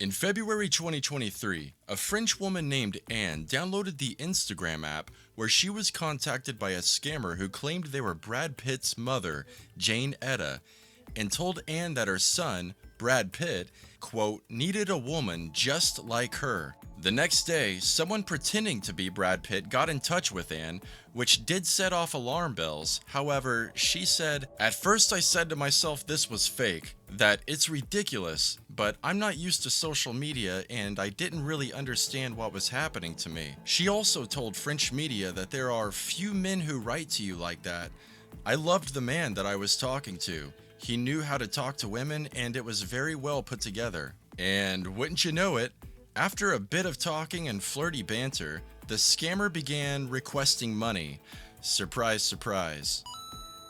In February 2023, a French woman named Anne downloaded the Instagram app where she was contacted by a scammer who claimed they were Brad Pitt's mother, Jane Etta, and told Anne that her son, Brad Pitt, quote, needed a woman just like her. The next day, someone pretending to be Brad Pitt got in touch with Anne, which did set off alarm bells. However, she said, "At first I said to myself this was fake, that it's ridiculous, but I'm not used to social media and I didn't really understand what was happening to me." She also told French media that there are few men who write to you like that. "I loved the man that I was talking to. He knew how to talk to women and it was very well put together." And wouldn't you know it, after a bit of talking and flirty banter, the scammer began requesting money. Surprise, surprise.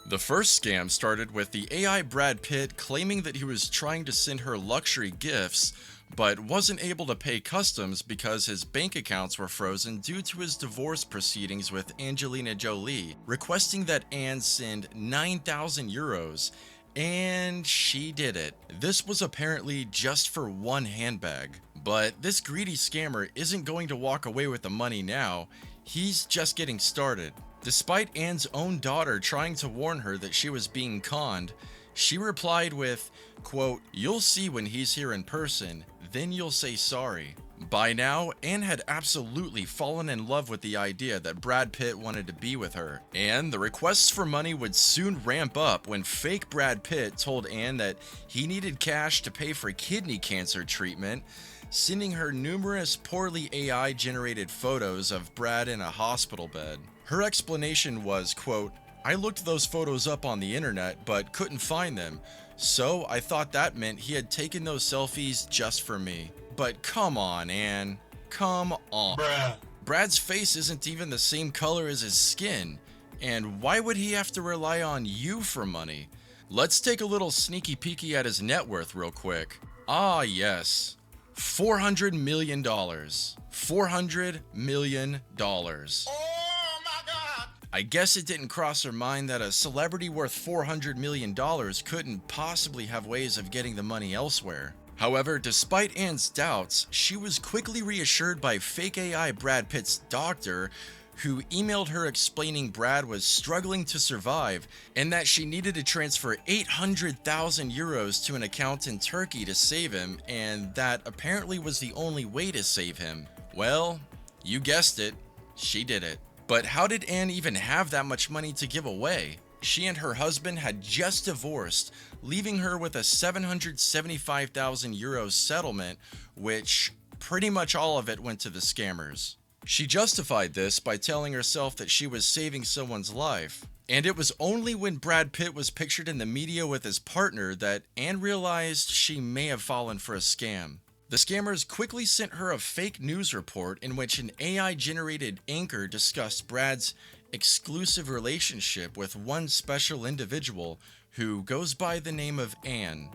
The first scam started with the AI Brad Pitt claiming that he was trying to send her luxury gifts, but wasn't able to pay customs because his bank accounts were frozen due to his divorce proceedings with Angelina Jolie, requesting that Anne send 9,000 euros. And she did it. This was apparently just for one handbag. But this greedy scammer isn't going to walk away with the money now. He's just getting started. Despite Anne's own daughter trying to warn her that she was being conned, she replied with, quote, "You'll see when he's here in person, then you'll say sorry." By now, Anne had absolutely fallen in love with the idea that Brad Pitt wanted to be with her, and the requests for money would soon ramp up when fake Brad Pitt told Anne that he needed cash to pay for kidney cancer treatment, sending her numerous poorly AI-generated photos of Brad in a hospital bed. Her explanation was, quote, "I looked those photos up on the internet but couldn't find them, so I thought that meant he had taken those selfies just for me." But come on, Anne. Come on. Brad's face isn't even the same color as his skin, and why would he have to rely on you for money? Let's take a little sneaky peeky at his net worth real quick. Ah yes, $400 million. $400 million. Oh my God! I guess it didn't cross her mind that a celebrity worth $400 million couldn't possibly have ways of getting the money elsewhere. However, despite Anne's doubts, she was quickly reassured by fake AI Brad Pitt's doctor, who emailed her explaining Brad was struggling to survive and that she needed to transfer 800,000 euros to an account in Turkey to save him, and that apparently was the only way to save him. Well, you guessed it, she did it. But how did Anne even have that much money to give away? She and her husband had just divorced, leaving her with a 775,000 euros settlement, which pretty much all of it went to the scammers. She justified this by telling herself that she was saving someone's life. And it was only when Brad Pitt was pictured in the media with his partner that Anne realized she may have fallen for a scam. The scammers quickly sent her a fake news report in which an AI-generated anchor discussed Brad's exclusive relationship with one special individual who goes by the name of Anne.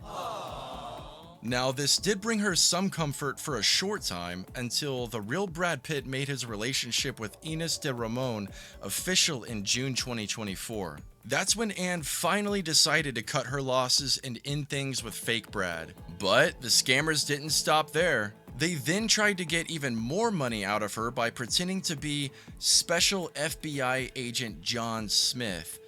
Now, this did bring her some comfort for a short time until the real Brad Pitt made his relationship with Ines de Ramon official in June 2024. That's when Anne finally decided to cut her losses and end things with fake Brad. But the scammers didn't stop there. They then tried to get even more money out of her by pretending to be Special FBI Agent John Smith.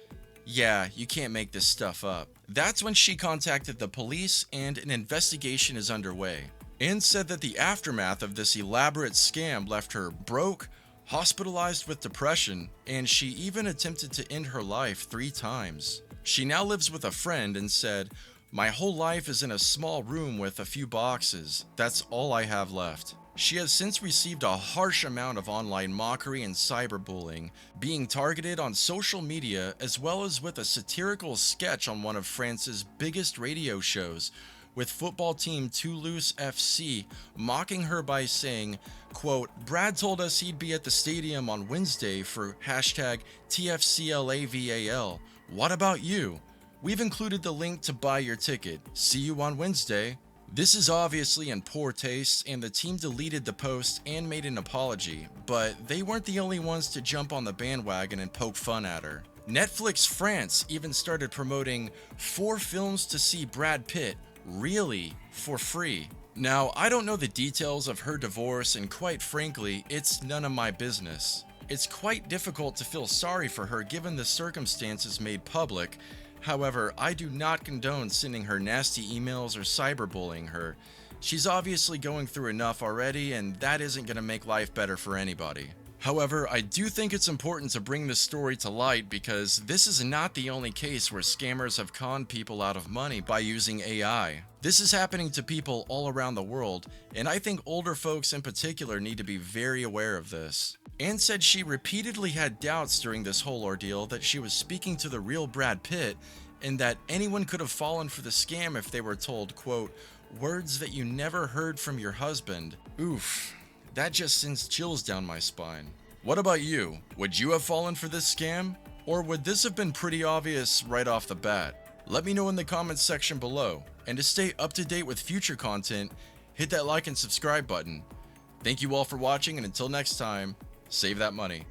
Yeah, you can't make this stuff up. That's when she contacted the police and an investigation is underway. Anne said that the aftermath of this elaborate scam left her broke, hospitalized with depression, and she even attempted to end her life 3 times. She now lives with a friend and said, "My whole life is in a small room with a few boxes. That's all I have left." She has since received a harsh amount of online mockery and cyberbullying, being targeted on social media as well as with a satirical sketch on one of France's biggest radio shows, with football team Toulouse FC mocking her by saying, quote, "Brad told us he'd be at the stadium on Wednesday for hashtag TFCLAVAL. What about you? We've included the link to buy your ticket. See you on Wednesday." This is obviously in poor taste, and the team deleted the post and made an apology, but they weren't the only ones to jump on the bandwagon and poke fun at her. Netflix France even started promoting 4 films to see Brad Pitt, really, for free. Now, I don't know the details of her divorce, and quite frankly, it's none of my business. It's quite difficult to feel sorry for her given the circumstances made public. However, I do not condone sending her nasty emails or cyberbullying her. She's obviously going through enough already, and that isn't going to make life better for anybody. However, I do think it's important to bring this story to light because this is not the only case where scammers have conned people out of money by using AI. This is happening to people all around the world, and I think older folks in particular need to be very aware of this. Anne said she repeatedly had doubts during this whole ordeal that she was speaking to the real Brad Pitt, and that anyone could have fallen for the scam if they were told, quote, words that you never heard from your husband. Oof. That just sends chills down my spine. What about you? Would you have fallen for this scam? Or would this have been pretty obvious right off the bat? Let me know in the comments section below. And to stay up to date with future content, hit that like and subscribe button. Thank you all for watching, and until next time, save that money.